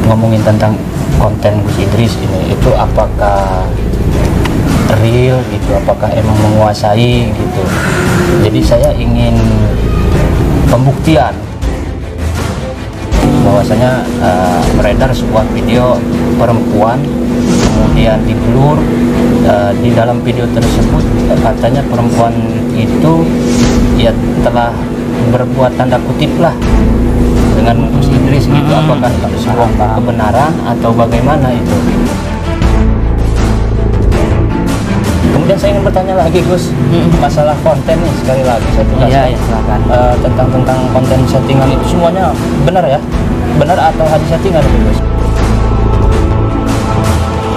ngomongin tentang konten Gus Idris ini, itu apakah real gitu, apakah emang menguasai gitu. Jadi saya ingin pembuktian bahwasanya beredar sebuah video perempuan, kemudian di blur. Di dalam video tersebut katanya perempuan itu ya telah berbuat tanda kutip lah dengan Gus Idris gitu. Apakah itu sebuah kebenaran atau bagaimana itu? Kemudian saya ingin bertanya lagi Gus, masalah konten nih, sekali lagi saya tegaskan. Iya, silakan. Tentang konten settingan itu semuanya benar ya? Benar atau hanya settingan itu Gus?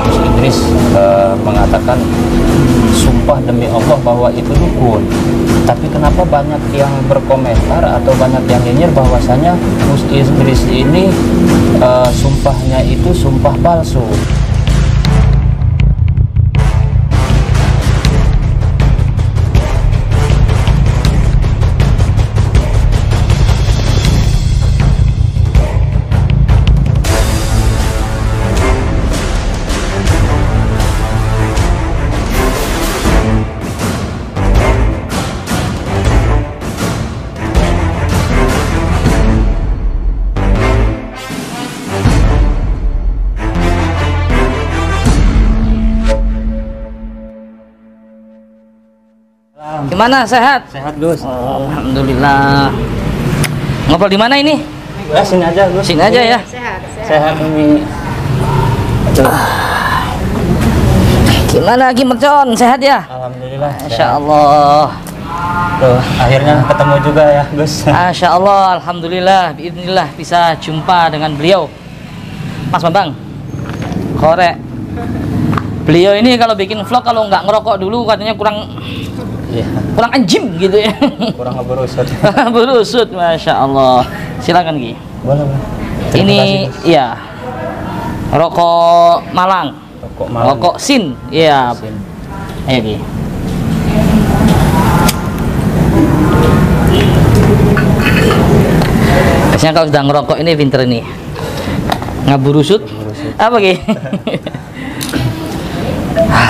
Gus Idris mengatakan sumpah demi Allah bahwa itu dukun. Tapi kenapa banyak yang berkomentar atau banyak yang nyinyir bahwasanya Gus Idris ini sumpahnya itu sumpah palsu? Gimana, sehat? Sehat Gus. Oh, alhamdulillah. Ngobrol di mana ini? Ya, sini aja Gus. Sini aja ya. Sehat ini. Gimana Ki Mercon? Sehat ya? Alhamdulillah. Masya Allah. Tuh, akhirnya ketemu juga ya Gus. Masya Allah, alhamdulillah. Bismillah bisa jumpa dengan beliau, Mas Bambang Korek. Beliau ini kalau bikin vlog kalau nggak ngerokok dulu katanya kurang anjing gitu ya. Kurang berusut. Berusut, Masya Allah. Silakan Ki. Boleh. Ini ya rokok Malang. Rokok Sin. Iya. Ayo Ki. Biasanya kalau sudah ngerokok ini pinter nih. Ngaburusut. Apa Ki?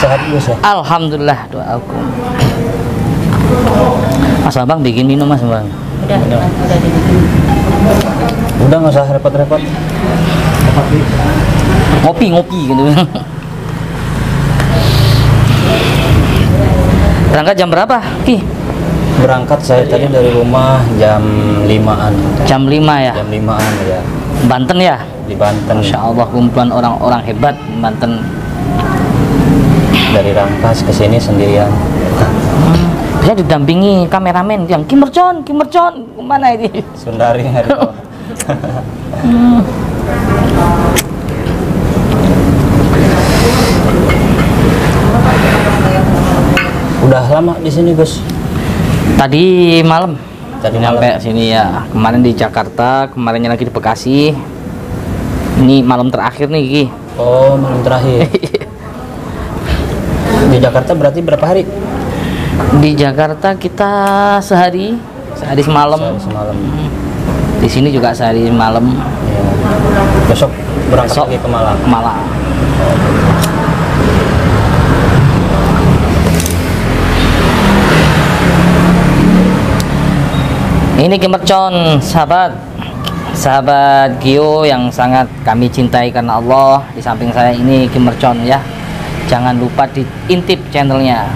Sehat Gus ya. Alhamdulillah, doaku. Mas Bambang bikin minum Mas Bambang. Udah nggak usah repot-repot. Ngopi gitu. Berangkat jam berapa Ki? Berangkat saya tadi dari rumah jam 5-an. Jam 5 ya? Jam 5-an ya. Banten ya? Di Banten. Masya Allah, kumpulan orang-orang hebat Banten. Dari Rangkas ke sini sendirian. Saya didampingi kameramen yang Ki Mercon, kemana ini? Sundari hari bawah. Udah lama di sini Gus? Tadi malam. Tadi nyampe sini ya. Kemarin di Jakarta, kemarinnya lagi di Bekasi. Ini malam terakhir nih Ki. Oh, malam terakhir. Di Jakarta berarti berapa hari? Di Jakarta kita sehari semalam. Sehari semalam. Di sini juga sehari malam. Ya. Besok berangkat lagi ke Malang. Malang. Ini Ki Mercon, sahabat Gio yang sangat kami cintai karena Allah. Di samping saya ini Ki Mercon ya. Jangan lupa diintip channelnya,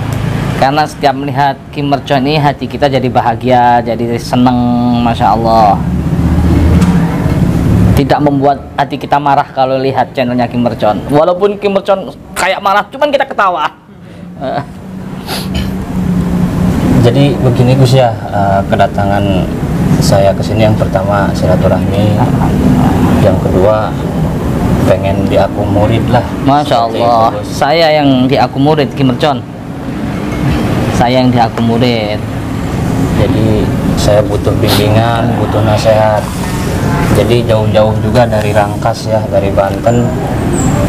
karena setiap melihat Ki Mercon ini hati kita jadi bahagia, jadi seneng, Masya Allah. Tidak membuat hati kita marah kalau lihat channelnya Ki Mercon. Walaupun Ki Mercon kayak marah, cuman kita ketawa. Jadi begini Gus ya, kedatangan saya ke sini yang pertama silaturahmi, yang kedua pengen diaku murid lah. Masya Allah, saya yang diaku murid Ki Mercon. Saya yang diaku murid. Jadi saya butuh bimbingan, butuh nasihat. Jadi jauh-jauh juga dari Rangkas ya, dari Banten,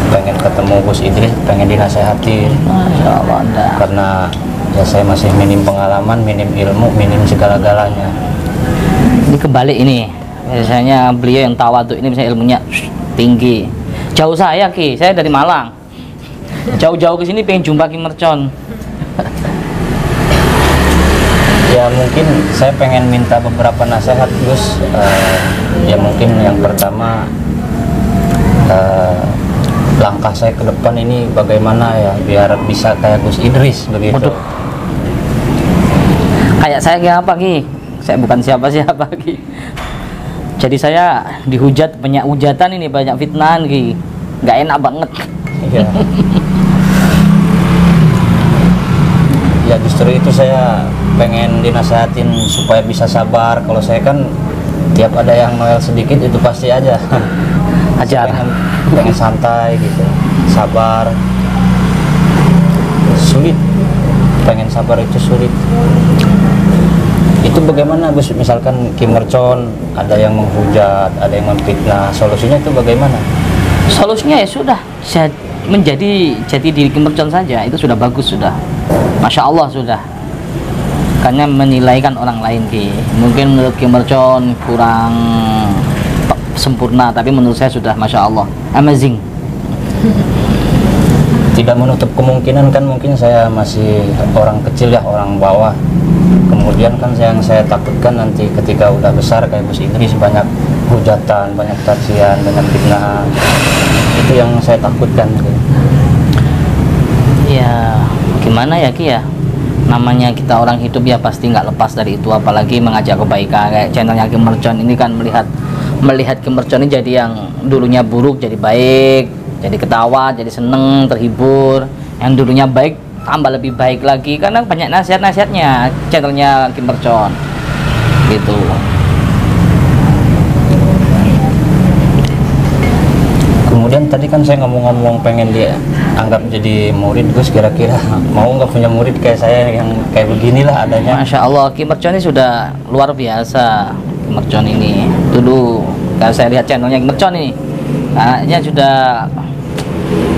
pengen ketemu Gus Idris, pengen dinasehati. Masya Allah, Anda. Karena ya saya masih minim pengalaman, minim ilmu, minim segala-galanya. Ini kebalik ini. Biasanya beliau yang tawadhu, ini misalnya ilmunya tinggi. Jauh saya Ki, saya dari Malang. Jauh-jauh ke sini pengen jumpa Ki Mercon. Ya mungkin saya pengen minta beberapa nasihat Gus. Ya mungkin yang pertama, langkah saya ke depan ini bagaimana ya biar bisa kayak Gus Idris begitu. Waduh. Kayak saya kayak apa Ki? Saya bukan siapa-siapa Ki. Jadi saya dihujat, banyak hujatan ini, banyak fitnahan Ki. Nggak enak banget. Iya. Ya justru itu saya pengen dinasehatin supaya bisa sabar. Kalau saya kan tiap ada yang noel sedikit itu pasti aja Ajar. pengen santai gitu, sabar. Sulit, pengen sabar itu sulit. Itu bagaimana Gus? Misalkan Ki Mercon ada yang menghujat, ada yang memfitnah, solusinya itu bagaimana? Solusinya ya sudah, menjadi jati diri Ki Mercon saja, itu sudah bagus sudah. Masya Allah sudah. Karena menilaikan orang lain Ki. Mungkin menurut Ki Mercon kurang sempurna, tapi menurut saya sudah Masya Allah, amazing. Tidak menutup kemungkinan kan mungkin saya masih orang kecil ya, orang bawah. Kemudian kan yang saya takutkan nanti ketika udah besar kayak Gus Idris banyak hujatan, banyak cacian, banyak fitnah. Itu yang saya takutkan. Ya gimana ya Ki ya, namanya kita orang hidup ya pasti nggak lepas dari itu, apalagi mengajak kebaikan. Kayak channelnya Ki Mercon ini kan melihat Ki Mercon ini jadi yang dulunya buruk jadi baik, jadi ketawa, jadi seneng, terhibur. Yang dulunya baik tambah lebih baik lagi karena banyak nasihat-nasihatnya channelnya Ki Mercon gitu. Kemudian tadi kan saya ngomong-ngomong pengen dia anggap jadi murid, Gus, kira-kira mau nggak punya murid kayak saya yang kayak beginilah adanya? Masya Allah, Ki Mercon ini sudah luar biasa. Ki Mercon ini dulu kalau saya lihat channelnya Ki Mercon ini kayaknya sudah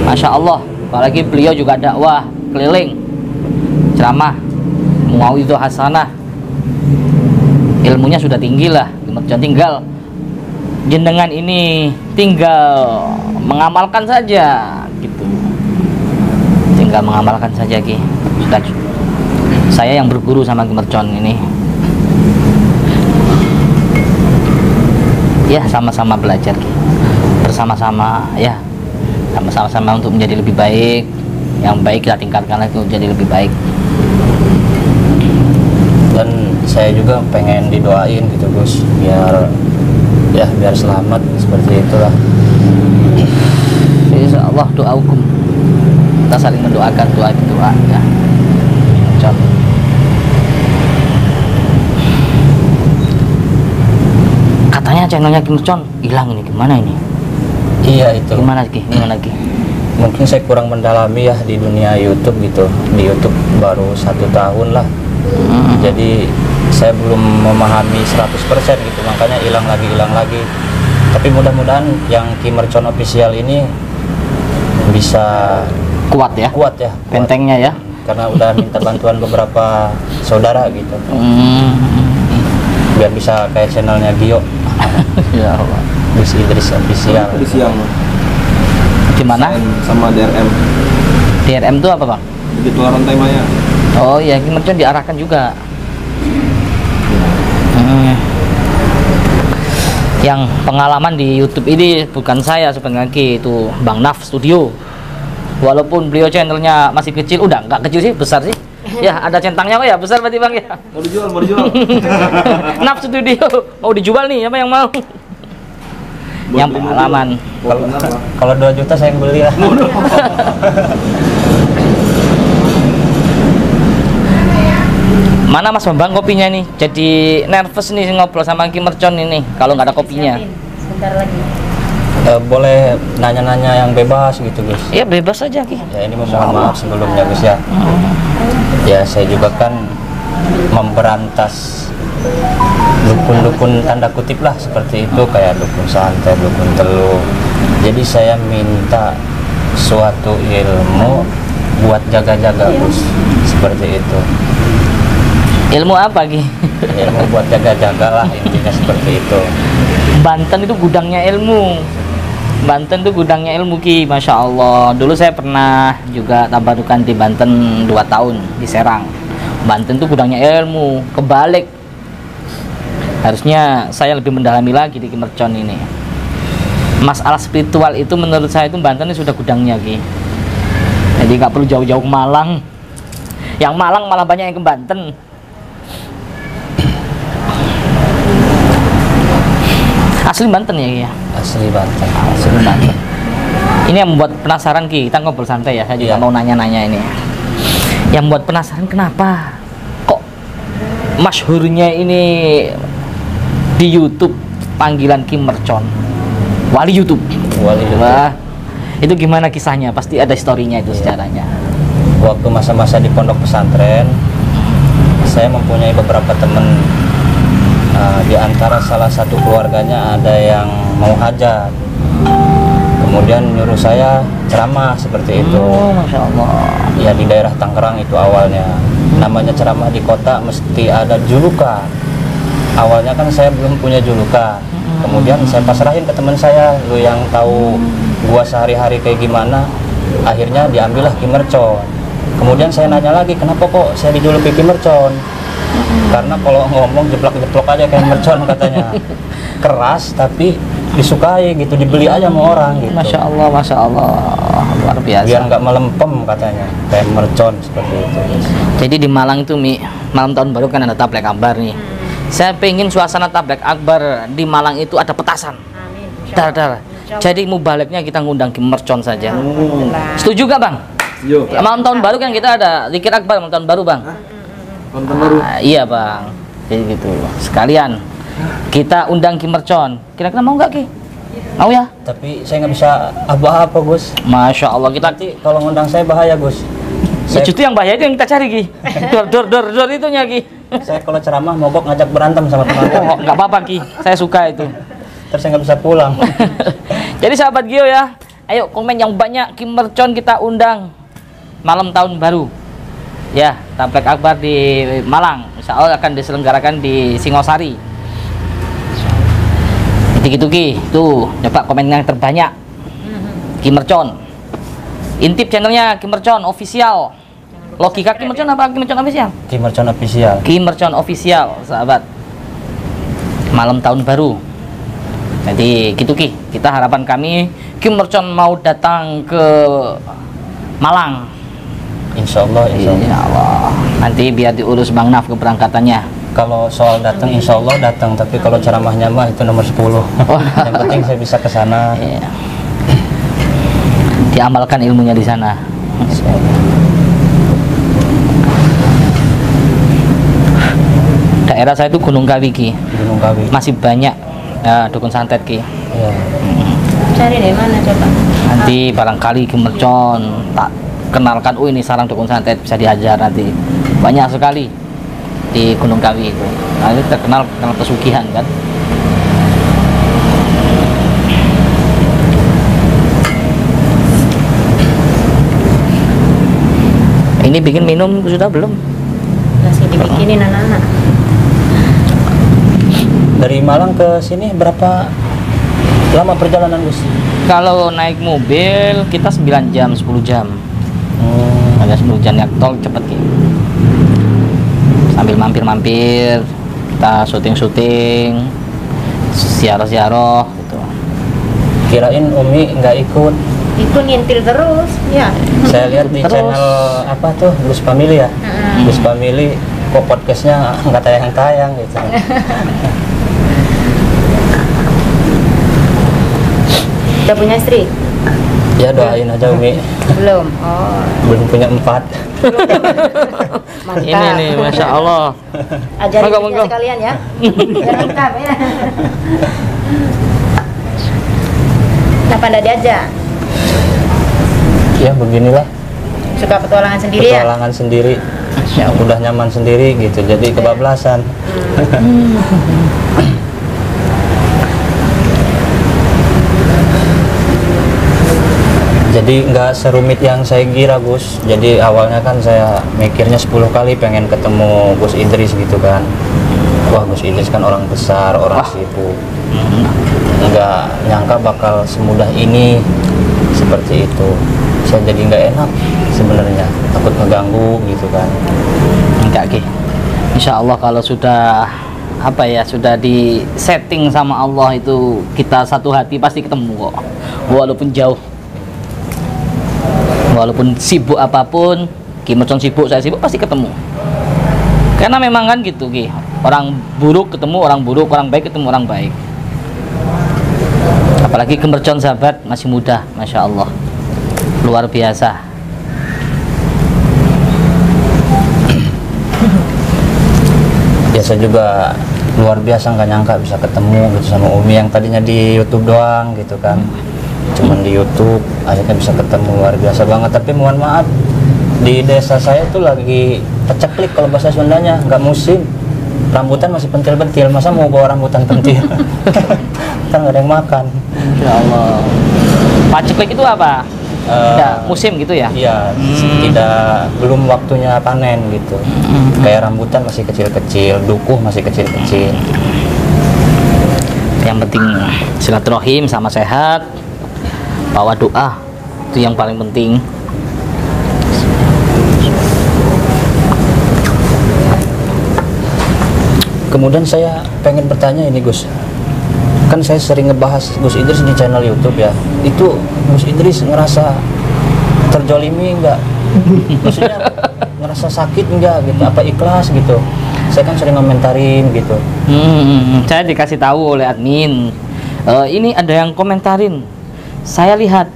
Masya Allah. Apalagi beliau juga dakwah keliling, ceramah, mauidhah hasanah, ilmunya sudah tinggi lah. Ki Mercon tinggal jenengan ini tinggal mengamalkan saja gitu, tinggal mengamalkan saja Ki. Sudah saya yang berguru sama Ki Mercon ini ya, sama-sama belajar Ki, bersama-sama ya, sama-sama untuk menjadi lebih baik. Yang baik kita tingkatkan lagi untuk jadi lebih baik. Dan saya juga pengen didoain gitu Gus, biar selamat seperti itulah. Insya Allah doa hukum, kita saling mendoakan, doa ya. Contoh. Katanya channelnya Ki Mercon hilang ini, gimana ini? Iya itu. Gimana lagi? Mungkin saya kurang mendalami ya di dunia YouTube gitu. Di YouTube baru 1 tahun lah. Jadi saya belum memahami 100% gitu, makanya hilang lagi. Tapi mudah-mudahan yang Ki Mercon official ini bisa Kuat ya bentengnya ya, karena udah minta bantuan beberapa saudara gitu, biar bisa kayak channelnya Gio. ya Allah. Gus Idris official. Gimana? Sama DRM. DRM itu apa Bang? Begitu rantai maya. Oh ya, Ki Mercon diarahkan juga. Yang pengalaman di YouTube ini bukan saya sebenarnya Ki, itu Bang Naf Studio. Walaupun beliau channelnya masih kecil, udah nggak kecil sih, besar sih. Ya ada centangnya kok ya, besar berarti Bang ya. Mau dijual. Naf Studio mau dijual nih, apa yang mau? Yang pengalaman. Kalau 2 juta saya beli lah. Mana Mas Bambang kopinya nih? Jadi nervous nih ngobrol sama Ki Mercon ini kalau nggak ada kopinya. Sebentar lagi. Boleh nanya-nanya yang bebas gitu Gus? Iya bebas aja Ki. Ya ini mohon maaf sebelumnya Gus ya. Ya saya juga kan memberantas dukun-dukun tanda kutip lah seperti itu, kayak dukun santet, dukun teluh. Jadi saya minta suatu ilmu buat jaga-jaga Gus, seperti itu. Ilmu apa Ki? Ilmu buat jaga-jaga lah intinya seperti itu. Banten itu gudangnya ilmu. Banten tuh gudangnya ilmu Ki, Masya Allah. Dulu saya pernah juga tabarukan di Banten 2 tahun di Serang. Banten tuh gudangnya ilmu, kebalik. Harusnya saya lebih mendalami lagi di Ki Mercon ini. Masalah spiritual itu menurut saya itu Banten ini sudah gudangnya Ki. Jadi nggak perlu jauh-jauh ke Malang. Yang Malang malah banyak yang ke Banten. Asli Banten ya Ki ya? Asli Banten. Asli Banten. Ini yang membuat penasaran Ki, kita ngobrol santai ya, saya juga mau nanya-nanya ini. Yang membuat penasaran kenapa kok masyhurnya ini di YouTube panggilan Ki Mercon, wali YouTube. Wali YouTube. Wah, itu gimana kisahnya? Pasti ada historinya itu sejarahnya. Waktu masa-masa di pondok pesantren, saya mempunyai beberapa teman. Di antara salah satu keluarganya ada yang mau hajat, kemudian nyuruh saya ceramah seperti itu. Masya Allah. Ya di daerah Tangerang itu awalnya. Namanya ceramah di kota mesti ada julukan. Awalnya kan saya belum punya julukan. Kemudian saya pasrahin ke teman saya, lu yang tahu gua sehari-hari kayak gimana. Akhirnya diambillah Ki Mercon. Kemudian saya nanya lagi, kenapa kok saya dijuluki Ki Mercon? Karena kalau ngomong jeplak-jeplok aja kayak Mercon katanya. Keras tapi disukai gitu, dibeli aja sama orang gitu. Masya Allah, Masya Allah, luar biasa. Biar nggak melempem katanya, kayak Mercon seperti itu. Jadi di Malang itu Mi, malam tahun baru kan ada tablek akbar nih. Saya pengen suasana tablek akbar di Malang itu ada petasan. Dar. Jadi mubaliknya kita ngundang Ki Mercon saja. Setuju gak Bang? Setuju. Malam tahun baru kan kita ada zikir akbar malam tahun baru Bang. Nonton baru. Iya Bang. Jadi gitu. Sekalian kita undang Ki Mercon. Kira-kira mau nggak Ki? Mau ya? Tapi saya nggak bisa apa-apa Gus. Masya Allah kita. Nanti kalau ngundang saya bahaya Gus. Ya, justru yang bahaya itu yang kita cari Ki. Dor itunya Ki. Saya kalau ceramah mogok ngajak berantem sama teman-teman. Oh, nggak apa-apa Ki. Saya suka itu. Terus saya nggak bisa pulang. Jadi sahabat Gio ya, ayo komen yang banyak, Ki Mercon kita undang malam tahun baru. Ya, tablek akbar di Malang. Insya Allah akan diselenggarakan di Singosari. Gitu Ki, tuh coba komen yang terbanyak. Ki Mercon. Intip channelnya Ki Mercon official. Logika Ki Mercon apa Ki Mercon official? Ki Mercon official. Ki Mercon official, sahabat. Malam tahun baru. Jadi gitu Ki, kita harapan kami Ki Mercon mau datang ke Malang. Insya Allah. Insya Allah. Nanti biar diurus Bang Naf keberangkatannya. Kalau soal datang, insya Allah datang. Tapi kalau ceramahnya mah itu nomor 10. Yang penting saya bisa ke sana. Iya. Diamalkan ilmunya di sana. Daerah saya itu Gunung Kawi Ki. Gunung Kawi. Masih banyak dukun santet Ki. Ya. Cari dari mana coba? Nanti barangkali Ki Mercon tak kenalkan, oh ini sarang dukun santet bisa diajar nanti. Banyak sekali di Gunung Kawi itu. Nah, ini terkenal pesugihan kan. Ini bikin minum sudah belum? Masih dibikinin anak-anak. Dari Malang ke sini berapa lama perjalanan Gus? Kalau naik mobil kita 9 jam, 10 jam. Ada 10 jam ya, tol cepet Ki. Sambil mampir-mampir, kita syuting-syuting, ziarah-ziarah gitu. Kirain Umi nggak ikut. Itu ngintil terus, ya. Saya lihat di Terus. channel apa tuh, Gus Family ya. Gus Family kok podcastnya nggak tayang-tayang gitu. Udah punya istri? Ya doain aja Umi. Belum. Oh, Belum punya 4. mantap. Ini nih, Masya Allah. Ajarin Monggo, istrinya monggo. sekalian ya. Biar lengkap ya. Kenapa nggak diajak? Ya beginilah, Suka petualangan sendiri ya? petualangan sendiri. Udah nyaman sendiri gitu, jadi kebablasan. Jadi nggak serumit yang saya kira Gus. Jadi awalnya kan saya mikirnya 10 kali pengen ketemu Gus Idris gitu kan. Wah Gus Idris kan orang besar, orang sibuk. nggak nyangka bakal semudah ini seperti itu. Saya jadi nggak enak sebenarnya, takut ngeganggu gitu kan. Enggak Ki, insya Allah kalau sudah apa ya, sudah di setting sama Allah itu kita satu hati pasti ketemu kok, walaupun jauh, walaupun sibuk apapun. Ki Mercon sibuk, saya sibuk, pasti ketemu. Karena memang kan gitu Ki, orang buruk ketemu orang buruk, orang baik ketemu orang baik. Apalagi Ki Mercon sahabat masih muda, masya Allah, luar biasa. Biasa juga luar biasa, nggak nyangka bisa ketemu gitu sama Umi yang tadinya di YouTube doang gitu kan, cuman di YouTube akhirnya bisa ketemu, luar biasa banget. Tapi mohon maaf, di desa saya tuh lagi peceklik kalau bahasa Sundanya, nggak musim, rambutan masih pentil-pentil, masa mau bawa rambutan pentil? Kan nggak ada yang makan. Ya Allah. Paceklik itu apa? Tidak musim gitu ya? Iya, belum waktunya panen gitu. Kayak rambutan masih kecil-kecil, dukuh masih kecil-kecil. Yang penting silaturahim sama sehat, bawa doa, itu yang paling penting. Kemudian saya pengen bertanya ini Gus, kan saya sering ngebahas Gus Idris di channel YouTube ya, itu Gus Idris ngerasa terjolimi enggak? Maksudnya ngerasa sakit enggak gitu, apa ikhlas gitu? Saya kan sering komentarin gitu. Saya dikasih tahu oleh admin, ini ada yang komentarin, saya lihat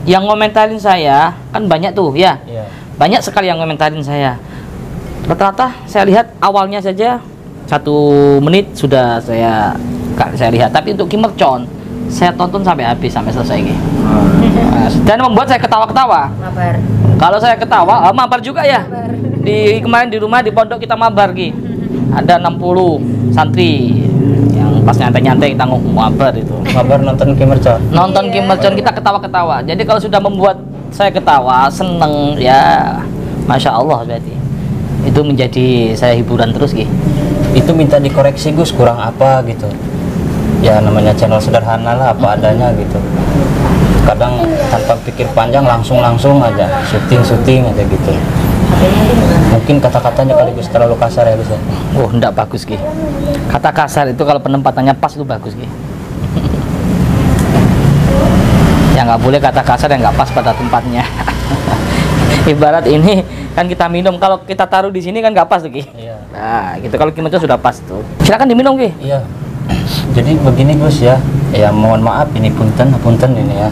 yang komentarin saya kan banyak tuh ya, Iya. banyak sekali yang komentarin saya. Rata-rata saya lihat awalnya saja 1 menit sudah saya lihat, tapi untuk Ki Mercon saya tonton sampai habis, sampai selesai Ki. Dan membuat saya ketawa-ketawa. Mabar. Kalau saya ketawa, mabar juga ya. Di kemarin di rumah di pondok kita mabar Ki. Ada 60 santri yang pas nyantai-nyantai kita ngomong mabar itu. Kabar nonton Ki Mercon. Nonton Ki Mercon kita ketawa-ketawa. Jadi kalau sudah membuat saya ketawa, seneng ya, masya Allah berarti. Itu menjadi saya hiburan terus Ki. Itu minta dikoreksi Gus, kurang apa gitu. Ya namanya channel sederhana lah, apa adanya gitu. Kadang tanpa pikir panjang langsung aja, syuting aja gitu. Mungkin kata-katanya kali Gus terlalu kasar ya Gus ya. Oh, enggak bagus Ki. Kata kasar itu kalau penempatannya pas itu bagus Ki. Yang nggak boleh kata kasar yang nggak pas pada tempatnya. Ibarat ini kan kita minum, kalau kita taruh di sini kan nggak pas tuh Ki. Iya. Nah, gitu kalau Ki Mercon sudah pas tuh. Silakan diminum Ki. Iya. Jadi begini Gus ya. Ya mohon maaf ini punten ini ya.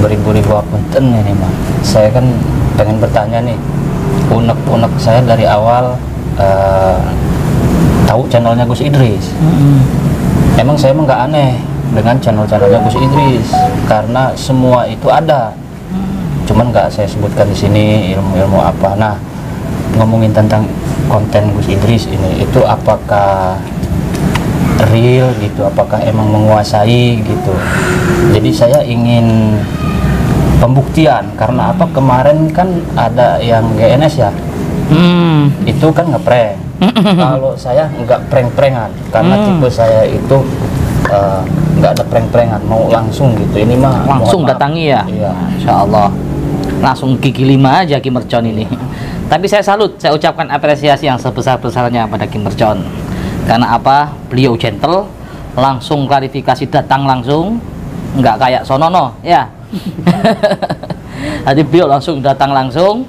Beribu-ribu punten ini mah. Saya kan pengen bertanya nih. Unek-unek saya dari awal tahu channelnya Gus Idris. Emang saya emang nggak aneh dengan channelnya Gus Idris karena semua itu ada. Cuman nggak saya sebutkan di sini ilmu-ilmu apa. Nah, ngomongin tentang konten Gus Idris ini, itu apakah real gitu? Apakah emang menguasai gitu? Jadi saya ingin pembuktian karena apa, kemarin kan ada yang GNS ya, itu kan ngeprank. Kalau saya nggak prank-prankan karena tipe saya itu nggak ada prank-prankan, mau langsung gitu. Ini mah Langsung mohon maaf. datangi ya. Iya. Insya Allah. Langsung gigi 5 aja Ki Mercon ini. Tapi saya salut, saya ucapkan apresiasi yang sebesar-besarnya pada Ki Mercon. Karena apa? Beliau gentle, langsung klarifikasi, datang langsung, nggak kayak Sonono ya. Jadi beliau langsung datang langsung.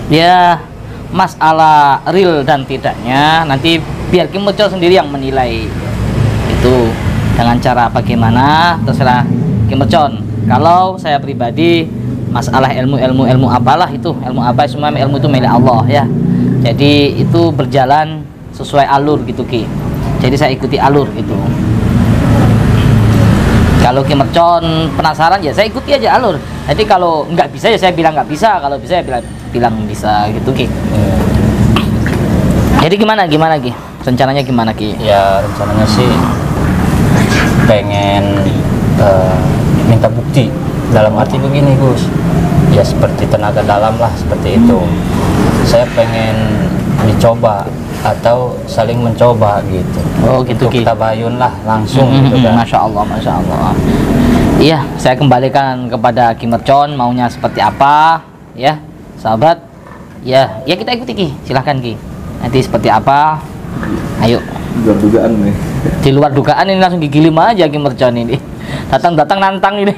Ya, masalah real dan tidaknya nanti biar Ki Mercon sendiri yang menilai itu dengan cara bagaimana, terserah Ki Mercon. Kalau saya pribadi, masalah ilmu apalah itu, ilmu apa, semua ilmu itu milik Allah ya. Jadi itu berjalan sesuai alur gitu Ki. Jadi saya ikuti alur gitu. Kalau Ki Mercon penasaran ya saya ikuti aja alur. Jadi kalau nggak bisa ya saya bilang nggak bisa, kalau bisa ya bilang bisa gitu Ki. Jadi gimana Ki? Rencananya gimana Ki? Ya rencananya sih pengen minta bukti, dalam arti begini Gus, ya seperti tenaga dalam lah, seperti itu. Saya pengen dicoba atau saling mencoba gitu. Oh gitu, Untuk tabayun lah langsung gitu kan. Masya Allah, Masya Allah. Iya, saya kembalikan kepada Ki Mercon maunya seperti apa ya sahabat. Ya kita ikuti Ki, silahkan Ki, nanti seperti apa, ayo. Luar dugaan nih. Di luar dugaan ini langsung gigi 5 aja Ki Mercon ini. Datang nantang ini.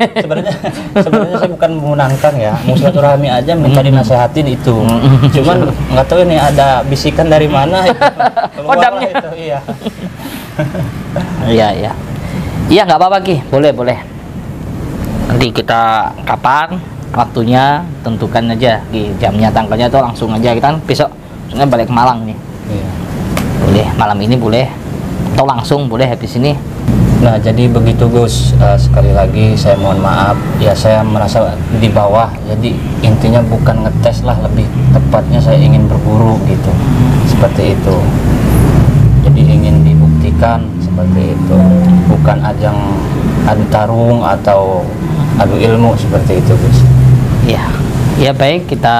Sebenarnya saya bukan mau nantang ya, mau silaturahmi aja minta dinasehatin itu. Cuman nggak tahu ini ada bisikan dari mana itu. Kodamnya. Itu, iya. Iya nggak apa-apa Ki, boleh. Nanti kita kapan waktunya tentukan aja Ki, jamnya tanggalnya tuh langsung aja, kita kan besok soalnya balik ke Malang nih. Iya. Boleh malam ini boleh, atau langsung boleh habis ini. Nah jadi begitu Gus, sekali lagi saya mohon maaf ya, saya merasa di bawah, jadi intinya bukan ngetes lah, lebih tepatnya saya ingin berburu gitu, seperti itu. Jadi ingin dibuktikan seperti itu, bukan ajang adu tarung atau adu ilmu seperti itu Gus. Ya baik, kita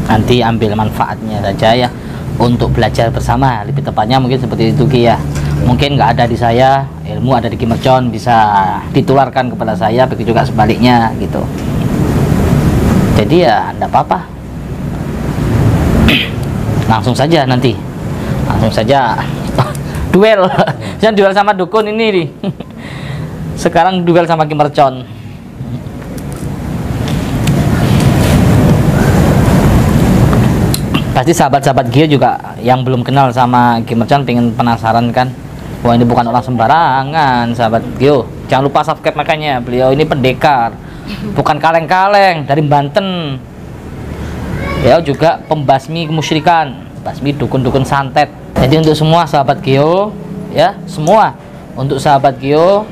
nanti ambil manfaatnya saja ya untuk belajar bersama, lebih tepatnya mungkin seperti itu Ki ya. Mungkin nggak ada di saya, ilmu ada di Ki Mercon, bisa ditularkan kepada saya, begitu juga sebaliknya gitu. Jadi ya enggak apa-apa. Langsung saja nanti. Langsung saja duel. Jangan duel sama dukun ini nih. Sekarang duel sama Ki Mercon. Pasti sahabat-sahabat Gio juga yang belum kenal sama Ki Mercon pengen penasaran kan. Wah ini bukan orang sembarangan sahabat Gio. Jangan lupa subscribe, makanya beliau ini pendekar, bukan kaleng-kaleng, dari Banten. Beliau juga pembasmi kemusyrikan, basmi dukun-dukun santet. Jadi untuk semua sahabat Gio ya, semua untuk sahabat Gio,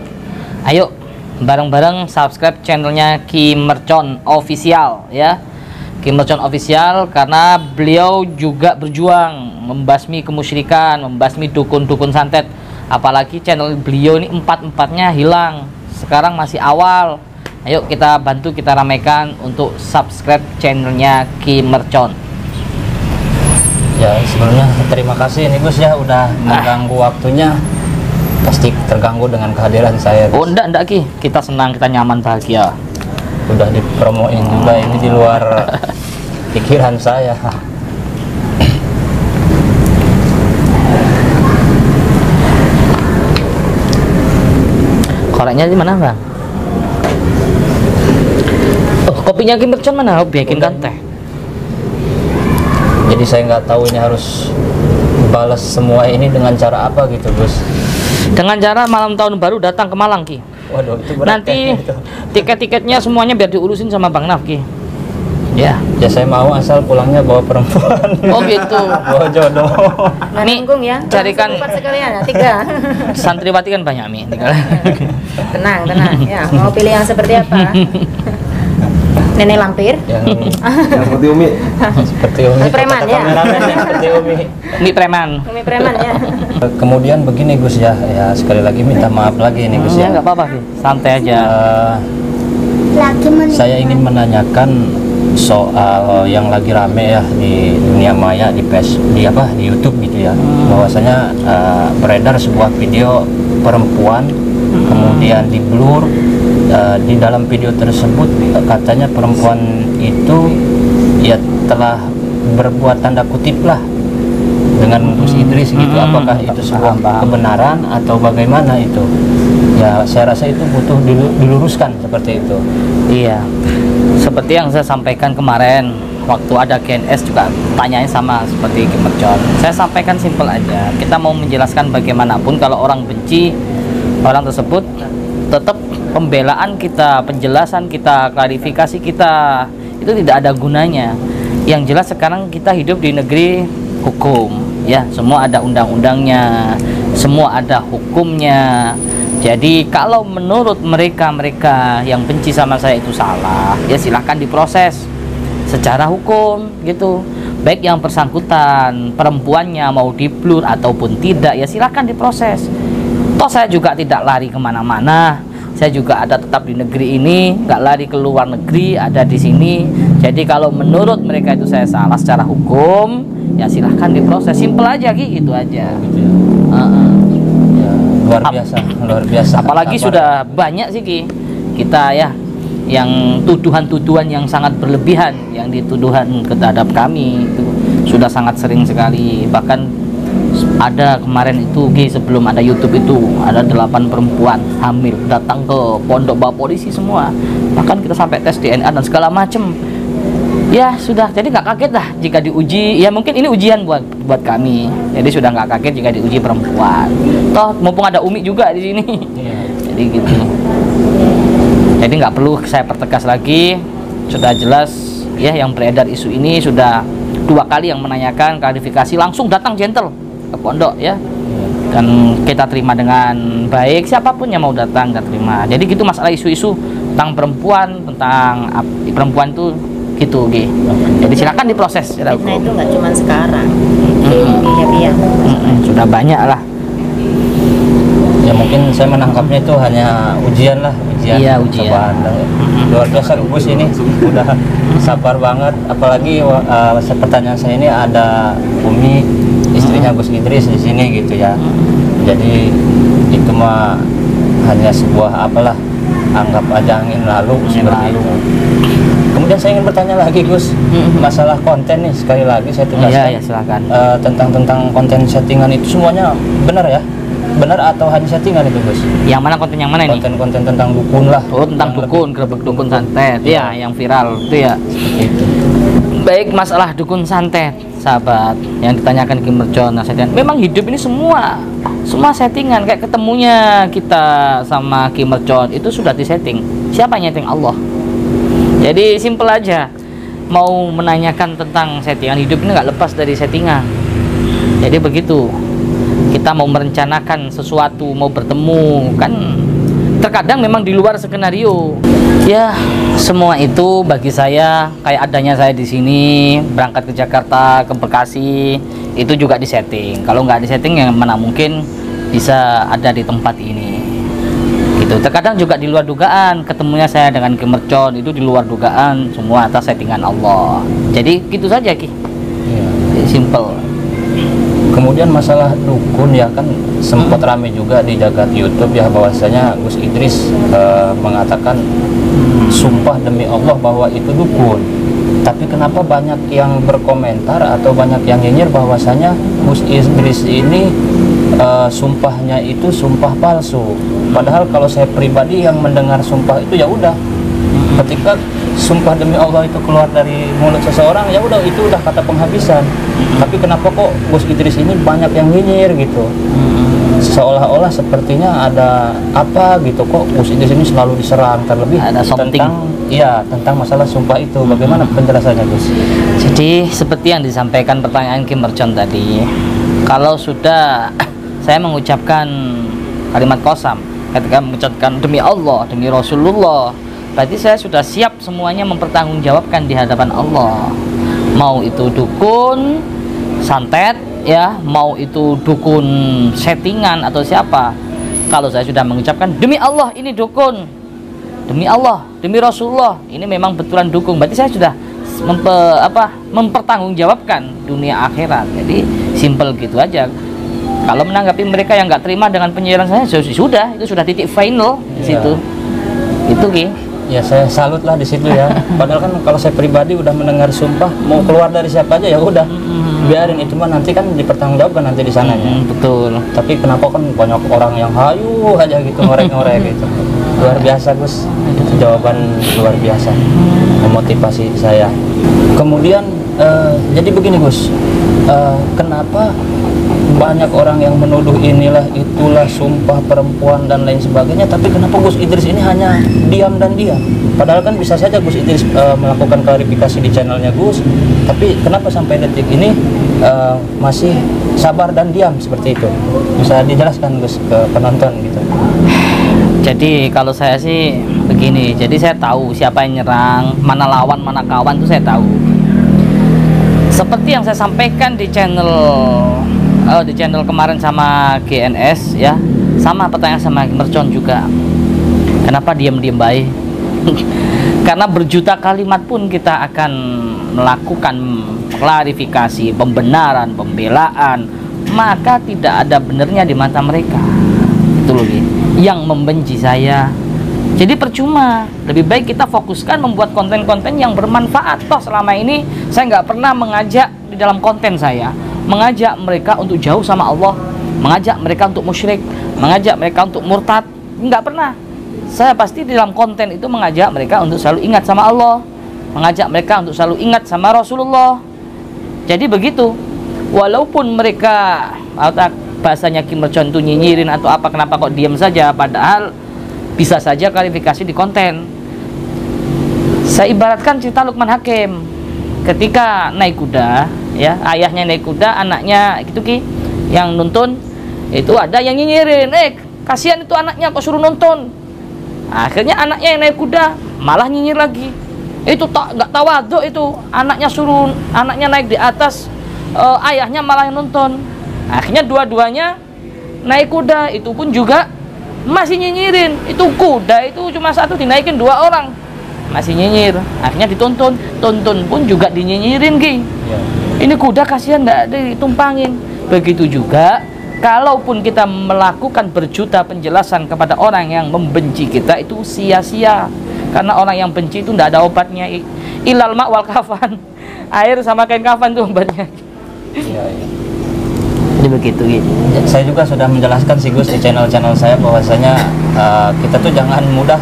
ayo bareng-bareng subscribe channelnya Ki Mercon Official ya. Ki Mercon Official, karena beliau juga berjuang membasmi kemusyrikan, membasmi dukun-dukun santet. Apalagi channel beliau ini empat-empatnya hilang, sekarang masih awal. Ayo kita bantu, kita ramaikan untuk subscribe channelnya Ki Mercon. Ya sebelumnya terima kasih nih Gus ya, udah mengganggu waktunya. Pasti terganggu dengan kehadiran saya Gus. Oh enggak Ki, kita senang, kita nyaman, bahagia. Udah dipromoin juga, ini di luar pikiran saya. Koreknya di mana Bang? Oh kopinya Ki Mercon mana? Oh, bikin kan teh. Jadi saya nggak tahu ini harus balas semua ini dengan cara apa gitu Gus. Dengan cara malam tahun baru datang ke Malang Ki. Waduh itu berat. Nanti itu. tiket-tiketnya semuanya biar diurusin sama Bang Naf Ki. Ya. Ya saya mau asal pulangnya bawa perempuan. Oh gitu. Bawa jodoh. Nggak Nih, nanggung ya. carikan- Langsung 4 sekalian ya, 3. Santriwati kan banyak Mi. Tenang ya. Mau pilih yang seperti apa? Nenek lampir. Yang Seperti Umi. seperti Umi. Preman, kata ya? kameramen seperti Umi. Mi preman. Umi preman ya. Kemudian begini Gus ya, ya sekali lagi minta maaf lagi ini Gus Ya ya. nggak apa-apa Ki. Santai aja. Saya ingin menanyakan soal yang lagi rame ya di dunia maya, di di YouTube gitu ya, bahwasanya beredar sebuah video perempuan kemudian di blur. Di dalam video tersebut katanya perempuan itu ya telah berbuat tanda kutip lah dengan Gus Idris gitu. Apakah itu sebuah kebenaran atau bagaimana itu? Ya saya rasa itu butuh diluruskan seperti itu. Iya. Seperti yang saya sampaikan kemarin waktu ada KNS juga tanyain sama seperti Ki Mercon. Saya sampaikan simpel aja. Kita mau menjelaskan bagaimanapun kalau orang benci orang tersebut, tetap pembelaan kita, penjelasan kita, klarifikasi kita itu tidak ada gunanya. Yang jelas sekarang kita hidup di negeri hukum ya, semua ada undang-undangnya, semua ada hukumnya. Jadi kalau menurut mereka yang benci sama saya itu salah, ya silahkan diproses secara hukum gitu. Baik yang bersangkutan perempuannya mau di-blur ataupun tidak, ya silahkan diproses. Toh saya juga tidak lari kemana-mana, saya juga ada tetap di negeri ini, nggak lari ke luar negeri, ada di sini. Jadi kalau menurut mereka itu saya salah secara hukum, ya silahkan diproses, simple aja gitu aja. Gitu ya. Ya, luar biasa, luar biasa. Apalagi Sabar. sudah banyak sih Ki, kita ya yang tuduhan-tuduhan yang sangat berlebihan yang dituduhan terhadap kami itu sudah sangat sering sekali. Bahkan ada kemarin itu Ki, sebelum ada YouTube itu ada 8 perempuan hamil datang ke pondok bawa polisi semua, bahkan kita sampai tes DNA dan segala macem. Ya sudah, jadi nggak kaget lah jika diuji. Ya mungkin ini ujian buat kami, jadi sudah nggak kaget jika diuji perempuan. Toh mumpung ada Umi juga di sini. Iya. Jadi gitu. Jadi nggak perlu saya pertegas lagi, sudah jelas ya. Yang beredar isu ini sudah 2 kali yang menanyakan klarifikasi, langsung datang gentle ke pondok ya, dan kita terima dengan baik. Siapapun yang mau datang kita terima. Jadi gitu masalah isu-isu tentang perempuan, tentang perempuan itu gitu G. Jadi silakan diproses. Fitnah itu nggak cuma sekarang. Iya. Sudah banyak lah. Ya mungkin saya menangkapnya itu hanya ujian lah, ujian. Iya, ujian. Cobaan. Luar biasa Gus ini, udah sabar banget. Apalagi pertanyaan saya ini ada Umi, istrinya Gus Idris di sini gitu ya. Jadi itu mah hanya sebuah apalah, anggap aja angin lalu seperti itu. Kemudian saya ingin bertanya lagi Gus, masalah konten nih, sekali lagi saya tegaskan. Iya, silakan. Tentang konten settingan itu semuanya benar ya? Benar atau hanya settingan itu Gus? Yang mana konten yang mana ini? Konten-konten tentang dukun lah. Oh, tentang Yang dukun, gerbek dukun santet. Ya, yang viral itu ya. itu. Baik, masalah dukun santet, sahabat, yang ditanyakan Kim Merjon, settingan. Memang hidup ini semua settingan. Kayak ketemunya kita sama Kim Merjon itu sudah disetting. Siapa yang nyeting? Allah. Jadi simple aja. Mau menanyakan tentang settingan, hidup ini nggak lepas dari settingan. Jadi begitu. Kita mau merencanakan sesuatu, mau bertemu, kan terkadang memang di luar skenario. Ya, semua itu bagi saya kayak adanya saya di sini berangkat ke Jakarta, ke Bekasi, itu juga disetting. Kalau nggak disetting, yang mana mungkin bisa ada di tempat ini. Gitu. Terkadang juga di luar dugaan, ketemunya saya dengan Kim Merjon itu di luar dugaan, semua atas settingan Allah. Jadi gitu saja Ki. Iya. Simple. Kemudian masalah dukun ya kan sempat rame juga di jagat YouTube ya, bahwasanya Gus Idris mengatakan sumpah demi Allah bahwa itu dukun. Tapi kenapa banyak yang berkomentar atau banyak yang nyinyir bahwasanya Gus Idris ini sumpahnya itu sumpah palsu. Padahal kalau saya pribadi yang mendengar sumpah itu ya udah, ketika sumpah demi Allah itu keluar dari mulut seseorang ya udah, itu udah kata penghabisan. Tapi kenapa kok Gus Idris ini banyak yang nyinyir gitu? Seolah-olah sepertinya ada apa gitu, kok Gus Idris ini selalu diserang, terlebih Ada something. tentang masalah sumpah itu. Bagaimana penjelasannya Gus? Jadi seperti yang disampaikan pertanyaan Kim Merjon tadi, kalau sudah saya mengucapkan kalimat qasam, ketika mengucapkan demi Allah, demi Rasulullah, berarti saya sudah siap semuanya mempertanggungjawabkan di hadapan Allah. Mau itu dukun santet ya, mau itu dukun settingan atau siapa, kalau saya sudah mengucapkan demi Allah ini dukun, demi Allah, demi Rasulullah ini memang betulan dukun, berarti saya sudah mempertanggungjawabkan dunia akhirat. Jadi simple gitu aja. Kalau menanggapi mereka yang nggak terima dengan penyiaran saya, sudah itu sudah titik final di situ. Itu Ki. Ya saya salut lah di situ ya. Padahal kan kalau saya pribadi udah mendengar sumpah, mau keluar dari siapa aja ya udah, biarin itu mah nanti kan dipertanggungjawabkan nanti di sananya. Betul. Tapi kenapa kan banyak orang yang hayu aja gitu, ngorek-ngorek gitu. Luar biasa Gus, itu jawaban luar biasa, memotivasi saya. Kemudian jadi begini Gus, kenapa banyak orang yang menuduh inilah itulah sumpah perempuan dan lain sebagainya, tapi kenapa Gus Idris ini hanya diam dan diam? Padahal kan bisa saja Gus Idris melakukan klarifikasi di channelnya Gus, tapi kenapa sampai detik ini masih sabar dan diam seperti itu? Bisa dijelaskan Gus ke penonton gitu? Jadi kalau saya sih begini, jadi saya tahu siapa yang nyerang, mana lawan, mana kawan itu saya tahu. Seperti yang saya sampaikan di channel kemarin sama GNS ya, sama pertanyaan sama Merjon juga. Kenapa diam-diam baik? Karena berjuta kalimat pun kita akan melakukan klarifikasi, pembenaran, pembelaan, maka tidak ada benernya di mata mereka. Itu loh, yang membenci saya. Jadi percuma. Lebih baik kita fokuskan membuat konten-konten yang bermanfaat. Toh selama ini saya nggak pernah mengajak di dalam konten saya, mengajak mereka untuk jauh sama Allah, mengajak mereka untuk musyrik, mengajak mereka untuk murtad. Nggak pernah. Saya pasti di dalam konten itu mengajak mereka untuk selalu ingat sama Allah, mengajak mereka untuk selalu ingat sama Rasulullah. Jadi begitu. Walaupun mereka bahasanya Kim Mercon itu nyinyirin atau apa, kenapa kok diam saja, padahal bisa saja klarifikasi di konten. Saya ibaratkan cerita Luqman Hakim ketika naik kuda, ya, ayahnya naik kuda, anaknya gitu Ki yang nuntun, itu ada yang nyinyirin, kasihan itu anaknya kok suruh nonton. Akhirnya anaknya yang naik kuda malah nyinyir lagi. Itu nggak tawadhu, itu anaknya suruh, anaknya naik di atas, ayahnya malah yang nonton. Akhirnya dua-duanya naik kuda, itu pun juga masih nyinyirin. Itu kuda itu cuma satu, dinaikin 2 orang masih nyinyir. Akhirnya dituntun, tuntun pun juga dinyinyirin Ki. Ini kuda kasihan nggak ditumpangin. Begitu juga kalaupun kita melakukan berjuta penjelasan kepada orang yang membenci kita, itu sia-sia. Karena orang yang benci itu tidak ada obatnya. Ilal ma' wal kafan. Air sama kain kafan itu obatnya. Iya. Jadi begitu gitu. Saya juga sudah menjelaskan sih Gus di channel-channel saya bahwasanya kita tuh jangan mudah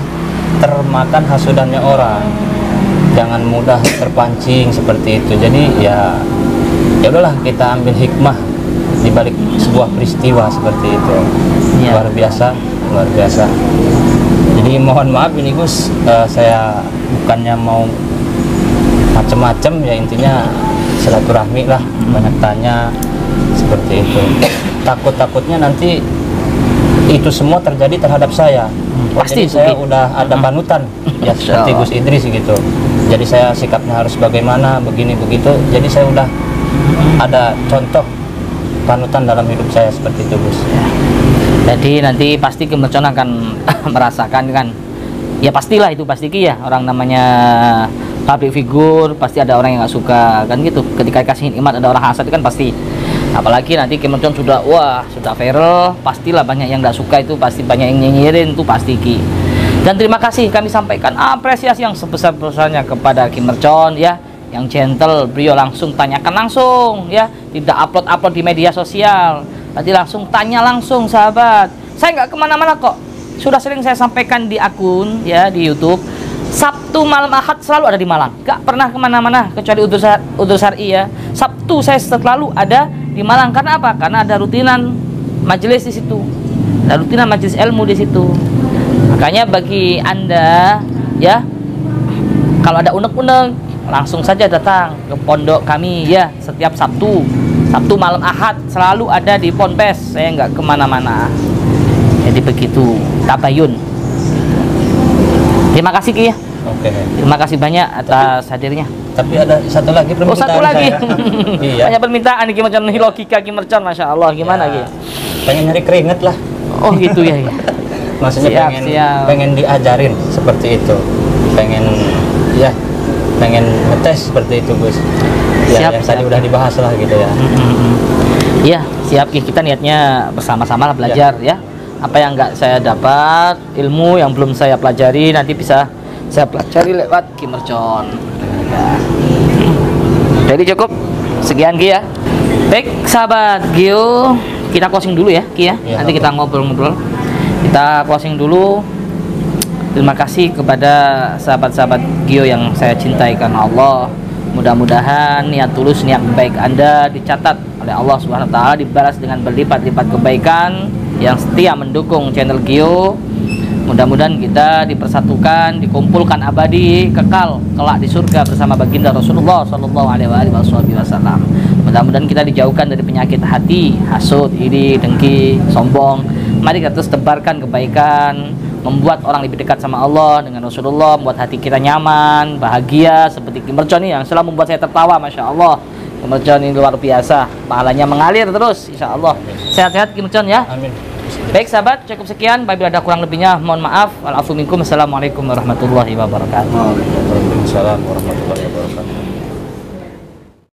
termakan hasudannya orang. Jangan mudah terpancing seperti itu. Jadi ya udahlah, kita ambil hikmah di balik sebuah peristiwa seperti itu. Ya. Luar biasa, luar biasa. Jadi mohon maaf ini Gus, saya bukannya mau macem-macem, ya intinya silaturahmi lah, banyak tanya seperti itu. Takutnya nanti itu semua terjadi terhadap saya. Pasti jadi saya udah ada panutan ya seperti Gus Idris gitu. Jadi saya sikapnya harus bagaimana, begini begitu. Jadi saya udah ada contoh panutan dalam hidup saya seperti itu Gus. Jadi nanti pasti Kim Mercon akan merasakan kan. Ya pastilah itu pasti Ki ya. Orang namanya public figure pasti ada orang yang nggak suka kan gitu. Ketika dikasih nikmat ada orang hasad kan pasti. Apalagi nanti Kim Mercon sudah viral, pastilah banyak yang nggak suka, itu pasti banyak yang nyinyirin, itu pasti Ki. Dan terima kasih kami sampaikan apresiasi yang sebesar-besarnya kepada Kim Mercon ya, yang gentle, beliau langsung tanyakan langsung ya, tidak upload di media sosial. Tadi langsung tanya langsung sahabat. Saya nggak kemana-mana kok. Sudah sering saya sampaikan di akun ya di YouTube. Sabtu malam Ahad selalu ada di Malang. Nggak pernah kemana-mana kecuali udzur syar'i ya. Sabtu saya selalu ada di Malang. Karena apa? Karena ada rutinan majelis di situ. Ada rutinan majelis ilmu di situ. Makanya bagi Anda ya, kalau ada unek-unek langsung saja datang ke pondok kami ya setiap Sabtu. Sabtu malam Ahad selalu ada di Ponpes. Saya nggak kemana-mana. Jadi begitu tabayun. Terima kasih Ki ya. Oke. Terima kasih banyak atas hadirnya. Tapi ada satu lagi permintaan satu lagi. Iya. Banyak permintaan Ki Mercon, logika Ki Mercon, Masya Allah. Gimana Ki? Pengen nyari keringet lah. Oh gitu ya. Maksudnya pengen diajarin seperti itu. Pengen ngetes seperti itu Gus. Ya, yang tadi udah dibahas lah gitu ya. Iya, siap Ki. Kita niatnya bersama-sama lah belajar ya. Apa yang nggak saya dapat, ilmu yang belum saya pelajari, nanti bisa saya pelajari lewat Ki Mercon. Jadi cukup sekian Ki ya. Baik sahabat Gio, kita closing dulu ya Ki ya. Nanti kita ngobrol-ngobrol. Kita closing dulu. Terima kasih kepada sahabat-sahabat Gio yang saya cintai karena Allah. Mudah-mudahan niat tulus, niat baik Anda dicatat oleh Allah Subhanahu wa taala, dibalas dengan berlipat-lipat kebaikan yang setia mendukung channel Gio. Mudah-mudahan kita dipersatukan, dikumpulkan abadi kekal kelak di surga bersama baginda Rasulullah Shallallahu Alaihi Wasallam. Mudah-mudahan kita dijauhkan dari penyakit hati, hasud, iri, dengki, sombong. Mari kita terus tebarkan kebaikan, membuat orang lebih dekat sama Allah dengan Rasulullah, membuat hati kita nyaman, bahagia seperti Kim Mercon yang selalu membuat saya tertawa, Masya Allah. Kim Mercon ini luar biasa, pahalanya mengalir terus, Insya Allah. Sehat-sehat Kim Mercon ya. Amin. Baik sahabat, cukup sekian. Apabila ada kurang lebihnya mohon maaf. Wa'alaikum minkum. Assalamualaikum warahmatullahi wabarakatuh. Waalaikumsalam warahmatullahi wabarakatuh.